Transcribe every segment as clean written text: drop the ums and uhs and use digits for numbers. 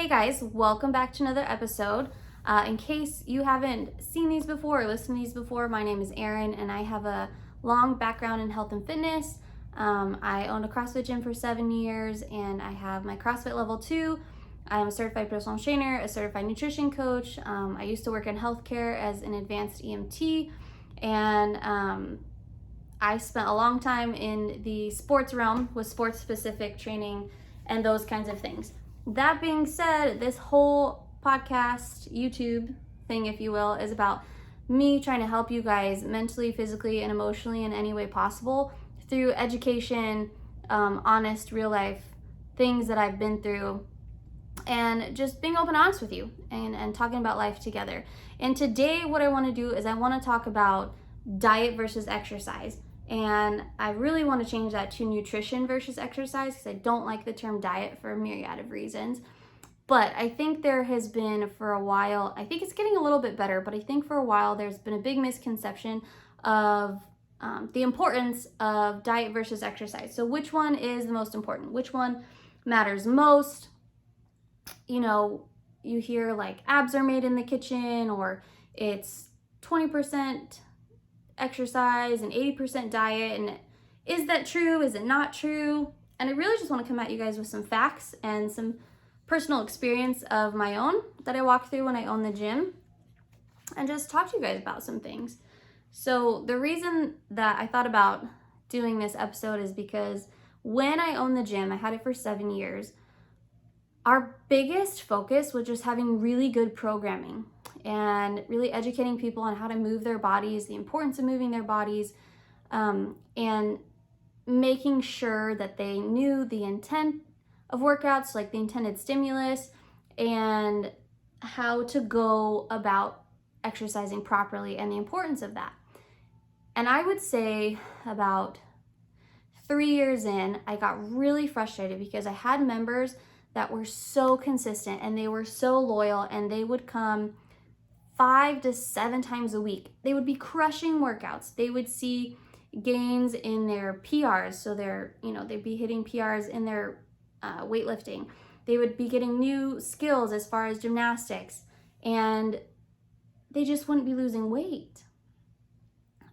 Hey guys, welcome back to another episode. In case you haven't seen these before or listened to these before, my name is Erin and I have a long background in health and fitness. I owned a CrossFit gym for 7 years and I have my CrossFit level 2. I am a certified personal trainer, a certified nutrition coach. I used to work in healthcare as an advanced EMT, and I spent a long time in the sports realm with sports specific training and those kinds of things. That being said, this whole podcast, YouTube thing, if you will, is about me trying to help you guys mentally, physically, and emotionally in any way possible through education, honest, real life things that I've been through, and just being open and honest with you and talking about life together. And today, what I want to do is I want to talk about diet versus exercise. And I really want to change that to nutrition versus exercise because I don't like the term diet for a myriad of reasons. But I think there has been for a while, I think it's getting a little bit better, but I think for a while there's been a big misconception of the importance of diet versus exercise. So which one is the most important? Which one matters most? You know, you hear like abs are made in the kitchen, or it's 20% exercise and 80% diet. And is that true? Is it not true? And I really just want to come at you guys with some facts and some personal experience of my own that I walked through when I owned the gym, and just talk to you guys about some things. So the reason that I thought about doing this episode is because when I owned the gym, I had it for 7 years, our biggest focus was just having really good programming and really educating people on how to move their bodies, the importance of moving their bodies, and making sure that they knew the intent of workouts, like the intended stimulus, and how to go about exercising properly and the importance of that. And I would say about 3 years in, I got really frustrated because I had members that were so consistent and they were so loyal, and they would come 5 to 7 times a week. They would be crushing workouts. They would see gains in their PRs. So they'd be hitting PRs in their weightlifting. They would be getting new skills as far as gymnastics, and they just wouldn't be losing weight.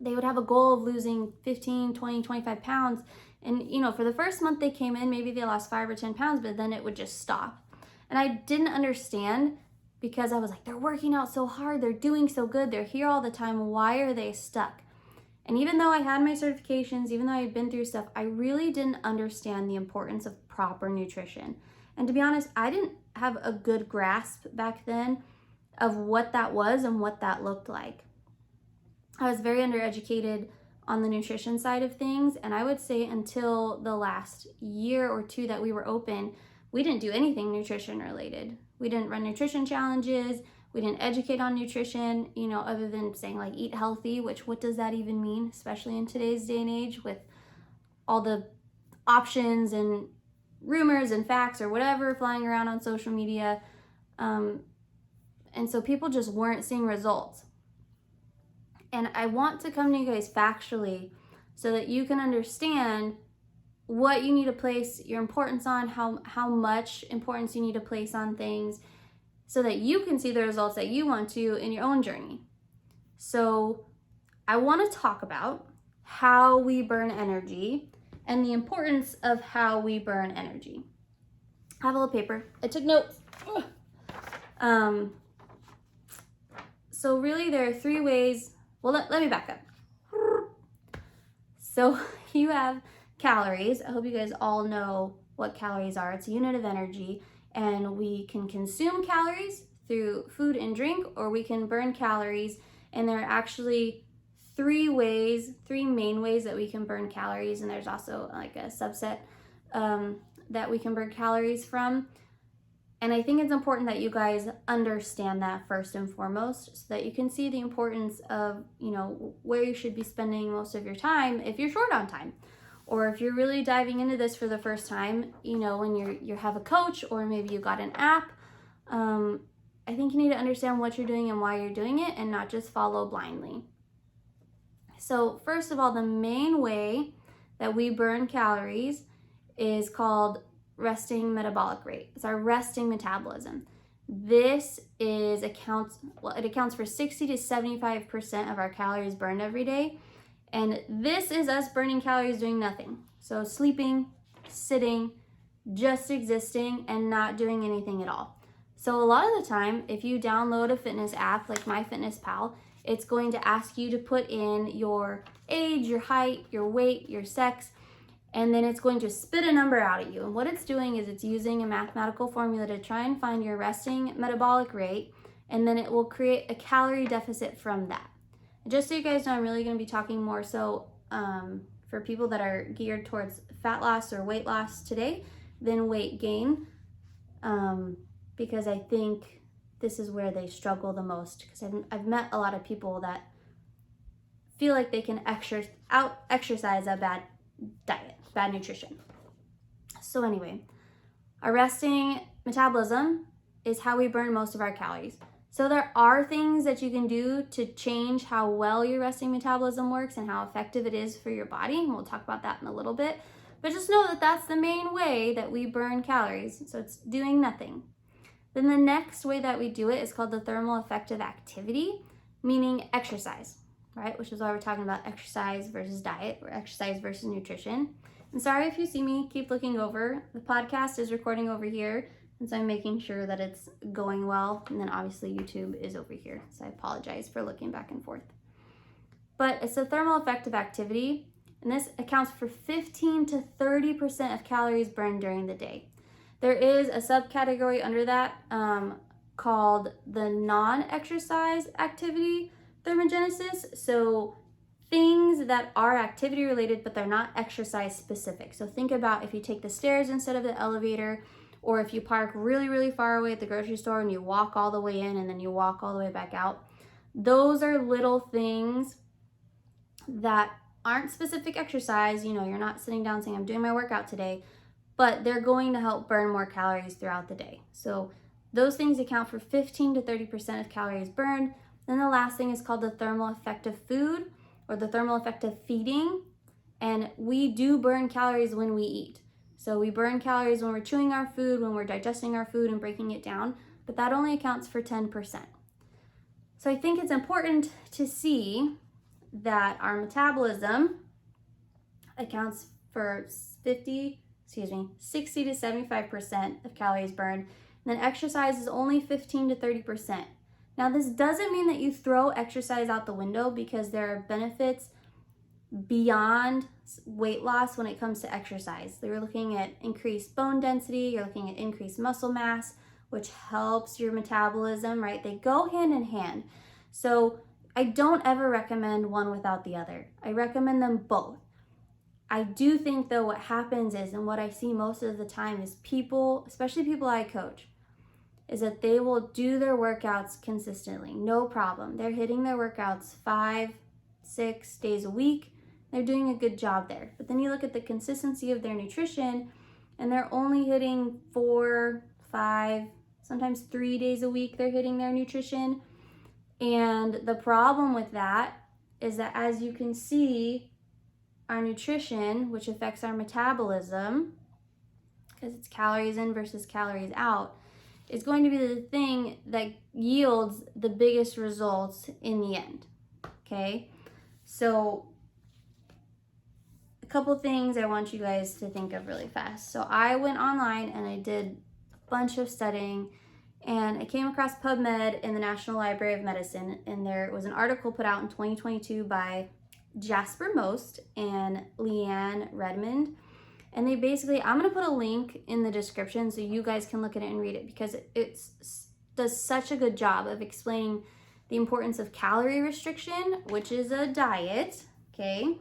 They would have a goal of losing 15, 20, 25 pounds. And, for the first month they came in, maybe they lost 5 or 10 pounds, but then it would just stop. And I didn't understand, because I was like, they're working out so hard, they're doing so good, they're here all the time, why are they stuck? And even though I had my certifications, even though I had been through stuff, I really didn't understand the importance of proper nutrition. And to be honest, I didn't have a good grasp back then of what that was and what that looked like. I was very undereducated on the nutrition side of things, and I would say until the last year or two that we were open, we didn't do anything nutrition related. We didn't run nutrition challenges. We didn't educate on nutrition, other than saying like eat healthy, which what does that even mean, especially in today's day and age with all the options and rumors and facts or whatever flying around on social media. And so people just weren't seeing results. And I want to come to you guys factually so that you can understand what you need to place your importance on, how much importance you need to place on things, so that you can see the results that you want to in your own journey. So I want to talk about how we burn energy and the importance of how we burn energy. I have a little paper. I took notes. So really there are 3 ways. Well, let me back up. So you have calories. I hope you guys all know what calories are. It's a unit of energy, and we can consume calories through food and drink, or we can burn calories. And there are actually 3 main ways that we can burn calories, and there's also like a subset that we can burn calories from. And I think it's important that you guys understand that first and foremost, so that you can see the importance of, where you should be spending most of your time if you're short on time. Or if you're really diving into this for the first time, when you have a coach, or maybe you got an app, I think you need to understand what you're doing and why you're doing it, and not just follow blindly. So first of all, the main way that we burn calories is called resting metabolic rate. It's our resting metabolism. This accounts for 60 to 75% of our calories burned every day. And this is us burning calories doing nothing. So sleeping, sitting, just existing, and not doing anything at all. So a lot of the time, if you download a fitness app like MyFitnessPal, it's going to ask you to put in your age, your height, your weight, your sex, and then it's going to spit a number out at you. And what it's doing is it's using a mathematical formula to try and find your resting metabolic rate, and then it will create a calorie deficit from that. Just so you guys know, I'm really going to be talking more so for people that are geared towards fat loss or weight loss today than weight gain, because I think this is where they struggle the most, because I've met a lot of people that feel like they can exercise a bad diet, bad nutrition. So anyway, our resting metabolism is how we burn most of our calories. So there are things that you can do to change how well your resting metabolism works and how effective it is for your body, and we'll talk about that in a little bit. But just know that that's the main way that we burn calories, so it's doing nothing. Then the next way that we do it is called the thermal effective activity, meaning exercise, right? Which is why we're talking about exercise versus diet, or exercise versus nutrition. And sorry if you see me keep looking over. The podcast is recording over here, and so I'm making sure that it's going well. And then obviously YouTube is over here, so I apologize for looking back and forth. But it's a thermal effective activity, and this accounts for 15 to 30% of calories burned during the day. There is a subcategory under that called the non-exercise activity thermogenesis. So things that are activity related, but they're not exercise specific. So think about if you take the stairs instead of the elevator, or if you park really, really far away at the grocery store and you walk all the way in and then you walk all the way back out. Those are little things that aren't specific exercise. You know, you're not sitting down saying, I'm doing my workout today, but they're going to help burn more calories throughout the day. So those things account for 15 to 30% of calories burned. Then the last thing is called the thermal effective food, or the thermal effective feeding. And we do burn calories when we eat. So we burn calories when we're chewing our food, when we're digesting our food and breaking it down, but that only accounts for 10%. So I think it's important to see that our metabolism accounts for 60 to 75% of calories burned, and then exercise is only 15 to 30%. Now, this doesn't mean that you throw exercise out the window, because there are benefits beyond weight loss when it comes to exercise. You're looking at increased bone density, you're looking at increased muscle mass, which helps your metabolism, right? They go hand in hand. So I don't ever recommend one without the other. I recommend them both. I do think though what happens is, and what I see most of the time is people, especially people I coach, is that they will do their workouts consistently, no problem. They're hitting their workouts 5-6 days a week. They're doing a good job there. But then you look at the consistency of their nutrition, and they're only hitting 4, 5, sometimes 3 days a week they're hitting their nutrition. And the problem with that is that, as you can see, our nutrition, which affects our metabolism, because it's calories in versus calories out, is going to be the thing that yields the biggest results in the end, okay? So a couple things I want you guys to think of really fast. So I went online and I did a bunch of studying, and I came across PubMed in the National Library of Medicine, and there was an article put out in 2022 by Jasper Most and Leanne Redmond. And they basically, I'm going to put a link in the description so you guys can look at it and read it, because it does such a good job of explaining the importance of calorie restriction, which is a diet, okay,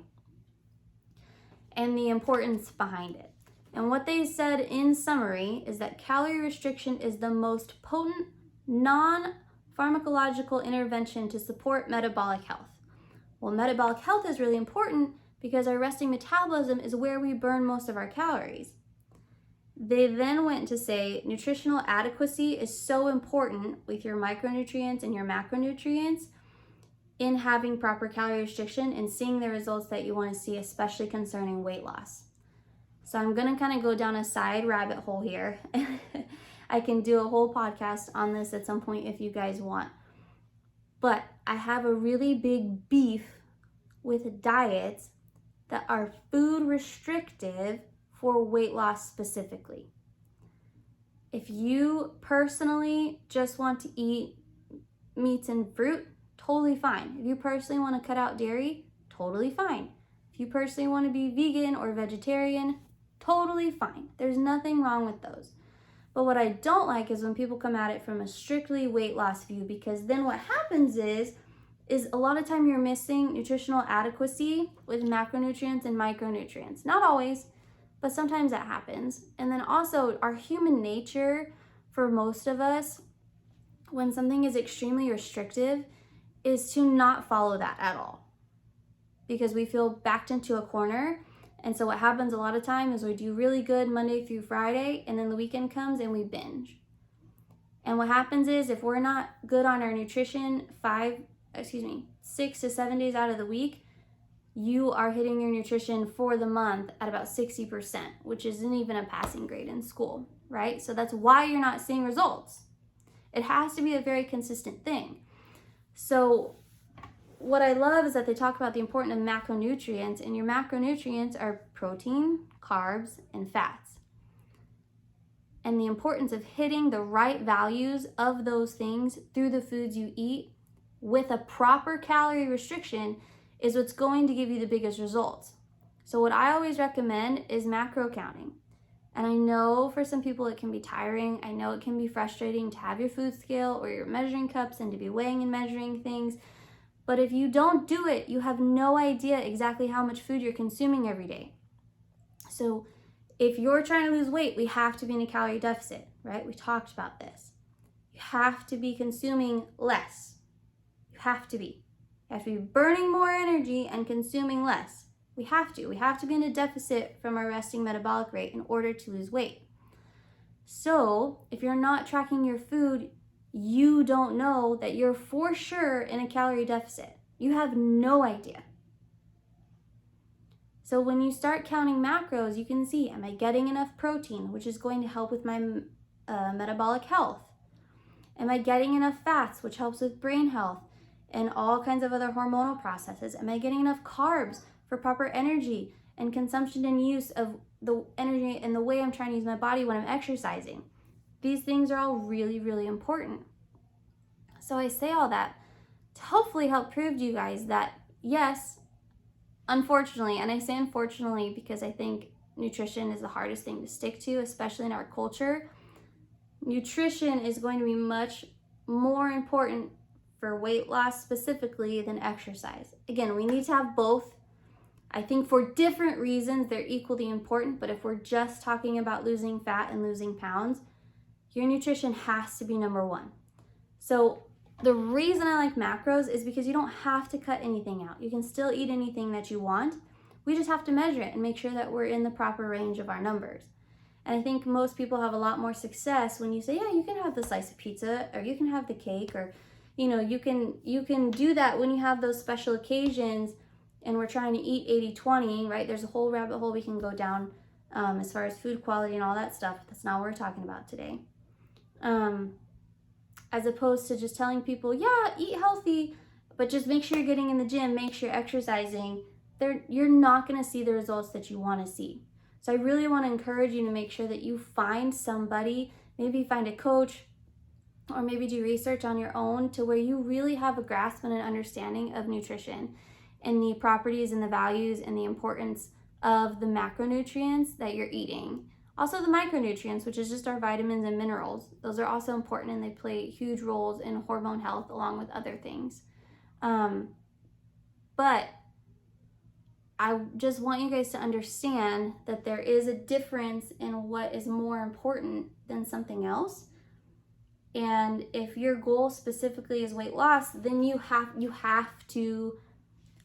and the importance behind it. And what they said in summary is that calorie restriction is the most potent non-pharmacological intervention to support metabolic health. Well, metabolic health is really important because our resting metabolism is where we burn most of our calories. They then went to say nutritional adequacy is so important with your micronutrients and your macronutrients in having proper calorie restriction and seeing the results that you want to see, especially concerning weight loss. So I'm gonna kind of go down a side rabbit hole here. I can do a whole podcast on this at some point if you guys want. But I have a really big beef with diets that are food restrictive for weight loss specifically. If you personally just want to eat meats and fruit, totally fine. If you personally want to cut out dairy, totally fine. If you personally want to be vegan or vegetarian, totally fine. There's nothing wrong with those. But what I don't like is when people come at it from a strictly weight loss view, because then what happens is a lot of time you're missing nutritional adequacy with macronutrients and micronutrients. Not always, but sometimes that happens. And then also our human nature, for most of us, when something is extremely restrictive, is to not follow that at all, because we feel backed into a corner. And so what happens a lot of time is we do really good Monday through Friday, and then the weekend comes and we binge. And what happens is if we're not good on our nutrition 6 to 7 days out of the week, you are hitting your nutrition for the month at about 60%, which isn't even a passing grade in school, right? So that's why you're not seeing results. It has to be a very consistent thing. So what I love is that they talk about the importance of macronutrients, and your macronutrients are protein, carbs, and fats. And the importance of hitting the right values of those things through the foods you eat with a proper calorie restriction is what's going to give you the biggest results. So what I always recommend is macro counting. And I know for some people it can be tiring. I know it can be frustrating to have your food scale or your measuring cups and to be weighing and measuring things. But if you don't do it, you have no idea exactly how much food you're consuming every day. So if you're trying to lose weight, we have to be in a calorie deficit, right? We talked about this. You have to be consuming less. You have to be. You have to be burning more energy and consuming less. We have to. We have to be in a deficit from our resting metabolic rate in order to lose weight. So if you're not tracking your food, you don't know that you're for sure in a calorie deficit. You have no idea. So when you start counting macros, you can see, am I getting enough protein, which is going to help with my metabolic health? Am I getting enough fats, which helps with brain health and all kinds of other hormonal processes? Am I getting enough carbs for proper energy and consumption and use of the energy and the way I'm trying to use my body when I'm exercising? These things are all really, really important. So I say all that to hopefully help prove to you guys that yes, unfortunately, and I say unfortunately because I think nutrition is the hardest thing to stick to, especially in our culture. Nutrition is going to be much more important for weight loss specifically than exercise. Again, we need to have both. I think for different reasons, they're equally important, but if we're just talking about losing fat and losing pounds, your nutrition has to be number one. So the reason I like macros is because you don't have to cut anything out. You can still eat anything that you want. We just have to measure it and make sure that we're in the proper range of our numbers. And I think most people have a lot more success when you say, yeah, you can have the slice of pizza, or you can have the cake, or you can do that when you have those special occasions and we're trying to eat 80-20, right? There's a whole rabbit hole we can go down as far as food quality and all that stuff. That's not what we're talking about today. As opposed to just telling people, yeah, eat healthy, but just make sure you're getting in the gym, make sure you're exercising. You're not going to see the results that you want to see. So I really want to encourage you to make sure that you find somebody, maybe find a coach, or maybe do research on your own to where you really have a grasp and an understanding of nutrition and the properties and the values and the importance of the macronutrients that you're eating. Also the micronutrients, which is just our vitamins and minerals. Those are also important and they play huge roles in hormone health along with other things. But I just want you guys to understand that there is a difference in what is more important than something else. And if your goal specifically is weight loss, then you have to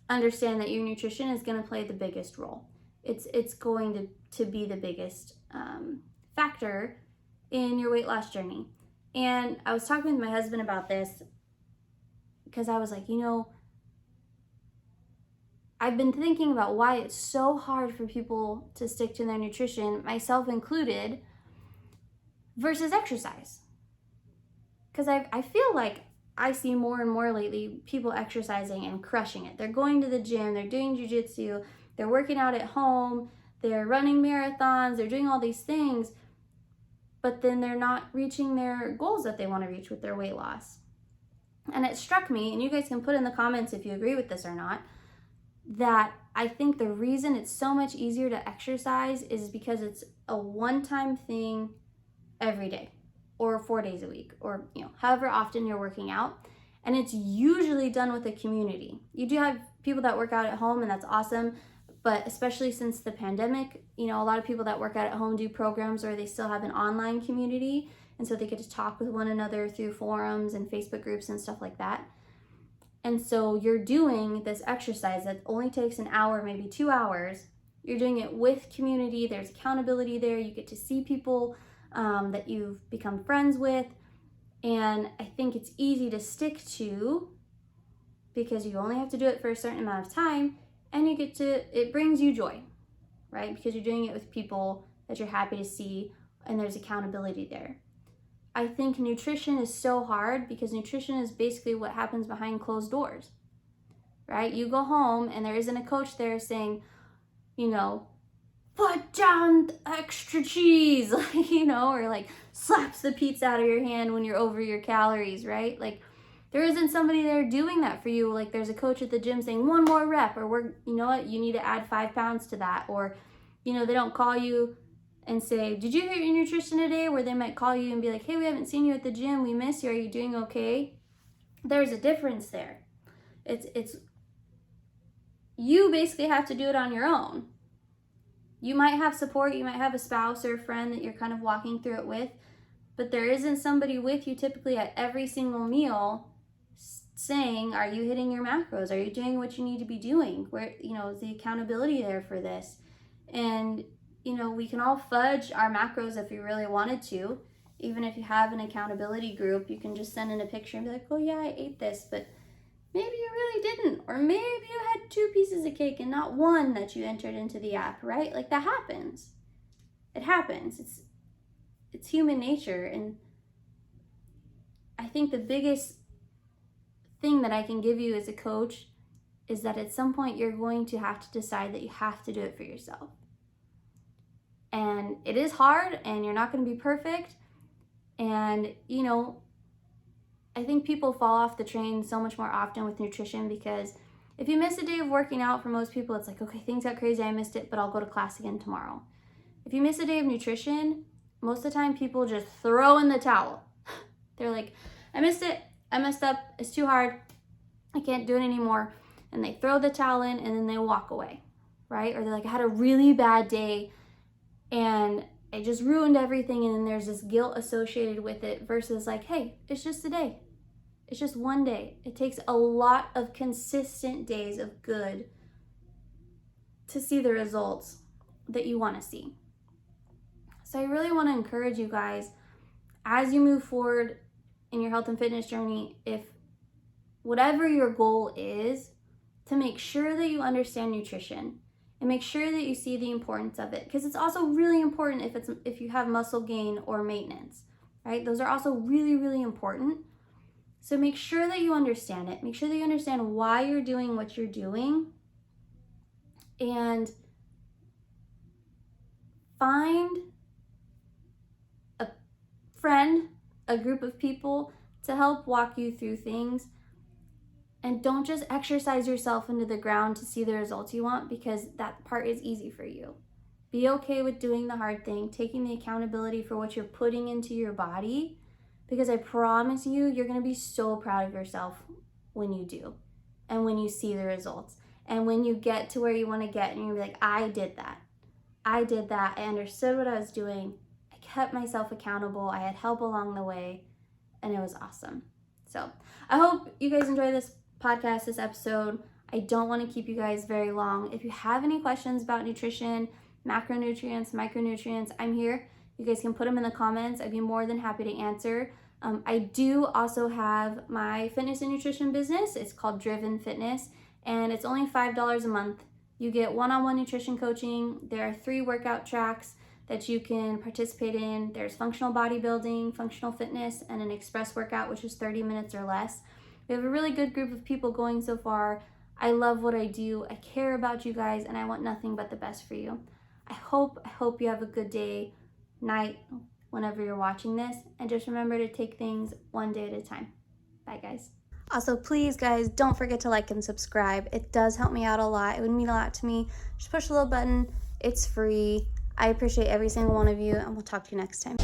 understand that your nutrition is going to play the biggest role. It's going to be the biggest factor in your weight loss journey. And I was talking with my husband about this because I was like, I've been thinking about why it's so hard for people to stick to their nutrition, myself included, versus exercise. Because I feel like I see more and more lately people exercising and crushing it. They're going to the gym, they're doing jujitsu, they're working out at home, they're running marathons, they're doing all these things, but then they're not reaching their goals that they want to reach with their weight loss. And it struck me, and you guys can put in the comments if you agree with this or not, that I think the reason it's so much easier to exercise is because it's a one-time thing every day or 4 days a week, or however often you're working out, and it's usually done with a community. You do have people that work out at home, and that's awesome, but especially since the pandemic, a lot of people that work out at home do programs where they still have an online community, and so they get to talk with one another through forums and Facebook groups and stuff like that. And so you're doing this exercise that only takes an hour, maybe 2 hours. You're doing it with community. There's accountability there. You get to see people that you've become friends with. And I think it's easy to stick to because you only have to do it for a certain amount of time, and it brings you joy, right? Because you're doing it with people that you're happy to see, and there's accountability there. I think nutrition is so hard because nutrition is basically what happens behind closed doors, right? You go home and there isn't a coach there saying, put down extra cheese, or like slaps the pizza out of your hand when you're over your calories, right? Like there isn't somebody there doing that for you. Like there's a coach at the gym saying 1 more rep, or you need to add 5 pounds to that. Or, they don't call you and say, did you hit your nutrition today? Where they might call you and be like, hey, we haven't seen you at the gym. We miss you. Are you doing okay? There's a difference there. It's you basically have to do it on your own. You might have support. You might have a spouse or a friend that you're kind of walking through it with, but there isn't somebody with you typically at every single meal saying, are you hitting your macros? Are you doing what you need to be doing? Where, is the accountability there for this? And we can all fudge our macros if we really wanted to. Even if you have an accountability group, you can just send in a picture and be like, oh yeah, I ate this, but maybe you really didn't. Or maybe you had 2 pieces of cake and not 1 that you entered into the app, right? Like that happens. It happens. It's human nature. And I think the biggest thing that I can give you as a coach is that at some point you're going to have to decide that you have to do it for yourself. And it is hard, and you're not going to be perfect. And, I think people fall off the train so much more often with nutrition because if you miss a day of working out, for most people, it's like, okay, things got crazy, I missed it, but I'll go to class again tomorrow. If you miss a day of nutrition, most of the time people just throw in the towel. They're like, I missed it, I messed up, it's too hard, I can't do it anymore. And they throw the towel in and then they walk away, right? Or they're like, I had a really bad day and it just ruined everything, and then there's this guilt associated with it versus like, hey, it's just a day. It's just one day. It takes a lot of consistent days of good to see the results that you want to see. So I really want to encourage you guys, as you move forward in your health and fitness journey, if whatever your goal is, to make sure that you understand nutrition. And make sure that you see the importance of it, because it's also really important if you have muscle gain or maintenance, right? Those are also really, really important. So make sure that you understand it. Make sure that you understand why you're doing what you're doing, and find a friend, a group of people to help walk you through things. And don't just exercise yourself into the ground to see the results you want, because that part is easy for you. Be okay with doing the hard thing, taking the accountability for what you're putting into your body, because I promise you, you're going to be so proud of yourself when you do, and when you see the results, and when you get to where you want to get, and you're going to be like, I did that. I understood what I was doing. I kept myself accountable. I had help along the way, and it was awesome. So I hope you guys enjoy this podcast, this episode. I don't want to keep you guys very long. If you have any questions about nutrition, macronutrients, micronutrients, I'm here. You guys can put them in the comments. I'd be more than happy to answer. I do also have my fitness and nutrition business. It's called DRVN Fitness, and it's only $5 a month. You get one-on-one nutrition coaching. There are 3 workout tracks that you can participate in. There's functional bodybuilding, functional fitness, and an express workout, which is 30 minutes or less. We have a really good group of people going so far. I love what I do. I care about you guys, and I want nothing but the best for you. I hope you have a good day, night, whenever you're watching this, and just remember to take things one day at a time. Bye, guys. Also, please, guys, don't forget to like and subscribe. It does help me out a lot. It would mean a lot to me. Just push the little button. It's free. I appreciate every single one of you, and we'll talk to you next time.